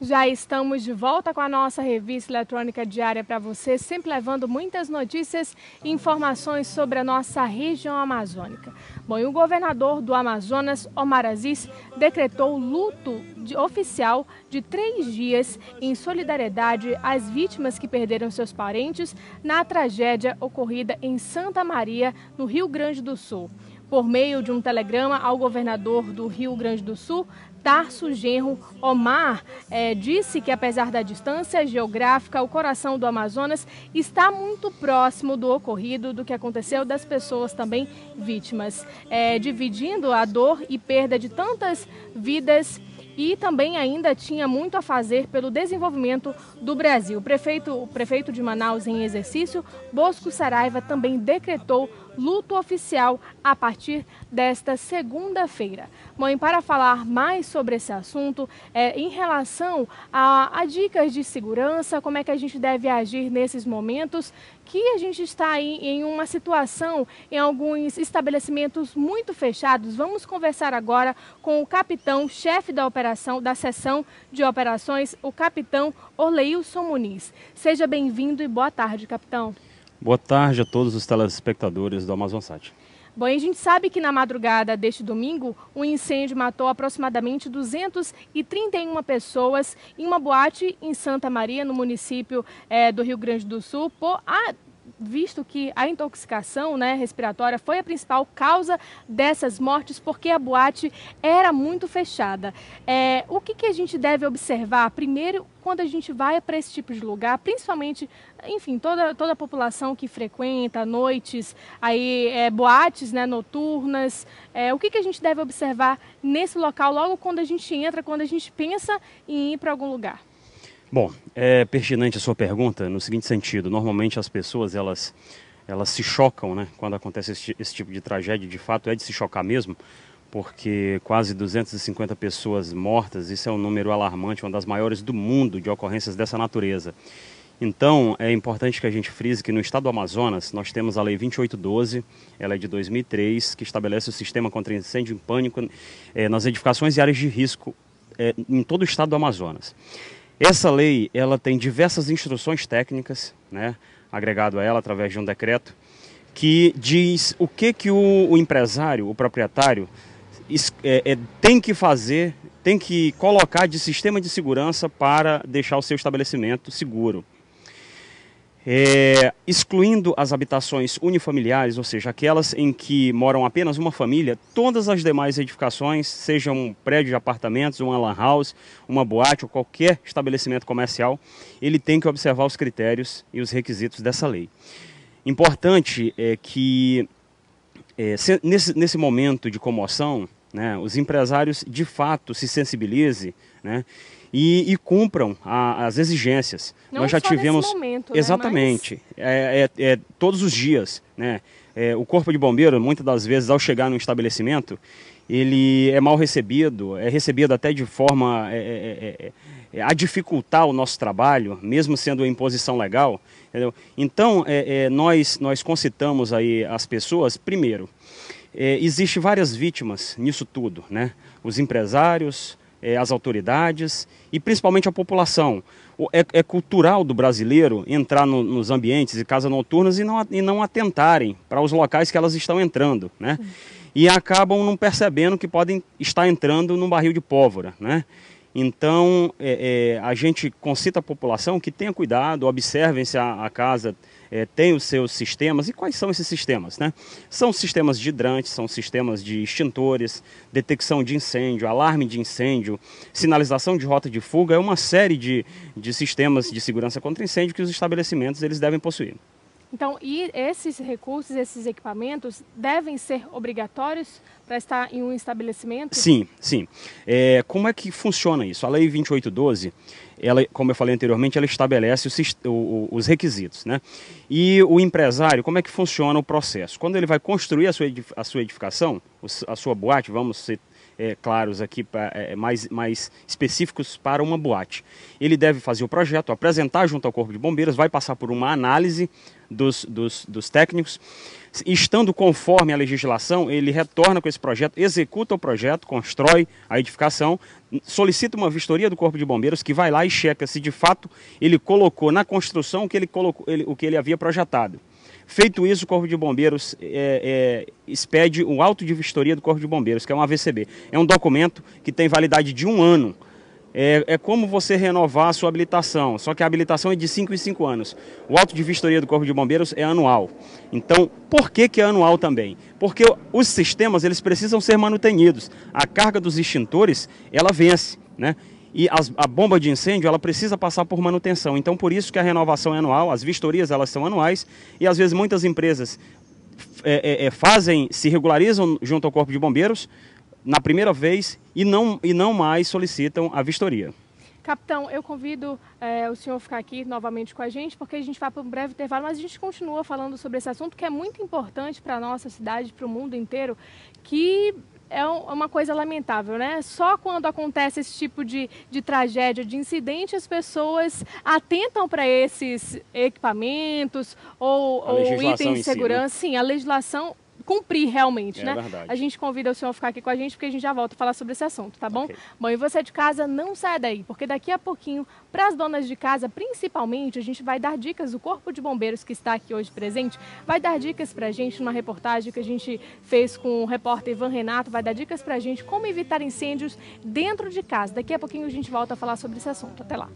Já estamos de volta com a nossa revista eletrônica diária para você, sempre levando muitas notícias e informações sobre a nossa região amazônica. Bom, e o governador do Amazonas, Omar Aziz, decretou luto oficial de 3 dias em solidariedade às vítimas que perderam seus parentes na tragédia ocorrida em Santa Maria, no Rio Grande do Sul. Por meio de um telegrama ao governador do Rio Grande do Sul, Tarso Genro, Omar disse que, apesar da distância geográfica, o coração do Amazonas está muito próximo do ocorrido, do que aconteceu, das pessoas também vítimas, dividindo a dor e perda de tantas vidas. E também ainda tinha muito a fazer pelo desenvolvimento do Brasil. O prefeito de Manaus, em exercício, Bosco Saraiva, também decretou luto oficial a partir desta segunda-feira. Mãe, para falar mais sobre esse assunto, em relação a dicas de segurança, como é que a gente deve agir nesses momentos, que a gente está aí em uma situação, em alguns estabelecimentos muito fechados. Vamos conversar agora com o capitão, chefe da seção de operações, o capitão Orleilson Muniz. Seja bem-vindo e boa tarde, capitão. Boa tarde a todos os telespectadores do Amazonsat. Bom, a gente sabe que na madrugada deste domingo, um incêndio matou aproximadamente 231 pessoas em uma boate em Santa Maria, no município do Rio Grande do Sul, visto que a intoxicação respiratória foi a principal causa dessas mortes, porque a boate era muito fechada. O que a gente deve observar primeiro quando a gente vai para esse tipo de lugar, principalmente, enfim, toda a população que frequenta noites, boates noturnas, o que a gente deve observar nesse local logo quando a gente entra, quando a gente pensa em ir para algum lugar? Bom, é pertinente a sua pergunta no seguinte sentido: normalmente as pessoas elas se chocam, quando acontece esse tipo de tragédia. De fato é de se chocar mesmo, porque quase 250 pessoas mortas, isso é um número alarmante, uma das maiores do mundo de ocorrências dessa natureza. Então é importante que a gente frise que no estado do Amazonas nós temos a Lei 2812, ela é de 2003, que estabelece o sistema contra incêndio em pânico nas edificações e áreas de risco em todo o estado do Amazonas. Essa lei, ela tem diversas instruções técnicas, agregado a ela através de um decreto, que diz o que o empresário, o proprietário, tem que fazer, tem que colocar de sistema de segurança para deixar o seu estabelecimento seguro. Excluindo as habitações unifamiliares, ou seja, aquelas em que moram apenas uma família, todas as demais edificações, sejam um prédio de apartamentos, uma lan house, uma boate ou qualquer estabelecimento comercial, ele tem que observar os critérios e os requisitos dessa lei. Importante é que nesse momento de comoção, os empresários de fato se sensibilizem, e cumpram as exigências. Não Nós já só tivemos nesse momento, exatamente, todos os dias, o corpo de bombeiro, muitas das vezes, ao chegar no estabelecimento, ele é mal recebido, é recebido até de forma a dificultar o nosso trabalho, mesmo sendo uma imposição legal, entendeu? Então, nós concitamos aí as pessoas. Primeiro, existe várias vítimas nisso tudo, os empresários, as autoridades e principalmente a população. É cultural do brasileiro entrar nos ambientes e casas noturnas e não atentarem para os locais que elas estão entrando, E acabam não percebendo que podem estar entrando num barril de pólvora, Então, a gente concita a população que tenha cuidado, observem se a casa tem os seus sistemas. E quais são esses sistemas? São sistemas de hidrantes, são sistemas de extintores, detecção de incêndio, alarme de incêndio, sinalização de rota de fuga. É uma série de sistemas de segurança contra incêndio que os estabelecimentos eles devem possuir. Então, e esses recursos, esses equipamentos devem ser obrigatórios para estar em um estabelecimento? Sim, sim. Como é que funciona isso? A Lei 2812, ela, como eu falei anteriormente, ela estabelece os requisitos, E o empresário, como é que funciona o processo? Quando ele vai construir a sua edificação, a sua boate, vamos claros aqui, mais específicos para uma boate. Ele deve fazer o projeto, apresentar junto ao Corpo de Bombeiros, vai passar por uma análise dos técnicos. Estando conforme a legislação, ele retorna com esse projeto, executa o projeto, constrói a edificação, solicita uma vistoria do Corpo de Bombeiros que vai lá e checa se de fato ele colocou na construção o que ele havia projetado. Feito isso, o Corpo de Bombeiros expede o auto de vistoria do Corpo de Bombeiros, que é um AVCB. É um documento que tem validade de 1 ano. É como você renovar a sua habilitação, só que a habilitação é de 5 em 5 anos. O auto de vistoria do Corpo de Bombeiros é anual. Então, por que é anual também? Porque os sistemas eles precisam ser manutenidos. A carga dos extintores, ela vence, né? E a bomba de incêndio, ela precisa passar por manutenção. Então, por isso que a renovação é anual, as vistorias elas são anuais, e às vezes muitas empresas se regularizam junto ao Corpo de Bombeiros na primeira vez e não mais solicitam a vistoria. Capitão, eu convido o senhor a ficar aqui novamente com a gente, porque a gente vai para um breve intervalo, mas a gente continua falando sobre esse assunto que é muito importante para a nossa cidade, para o mundo inteiro, que é uma coisa lamentável, né? Só quando acontece esse tipo de tragédia, de incidente, as pessoas atentam para esses equipamentos ou itens de segurança. Sim, a legislação cumprir realmente, né? Verdade. A gente convida o senhor a ficar aqui com a gente, porque a gente já volta a falar sobre esse assunto, tá bom? Okay. Bom, e você de casa, não saia daí, porque daqui a pouquinho, para as donas de casa, principalmente, a gente vai dar dicas, o Corpo de Bombeiros que está aqui hoje presente, vai dar dicas pra gente numa reportagem que a gente fez com o repórter Ivan Renato, vai dar dicas pra gente como evitar incêndios dentro de casa. Daqui a pouquinho a gente volta a falar sobre esse assunto. Até lá.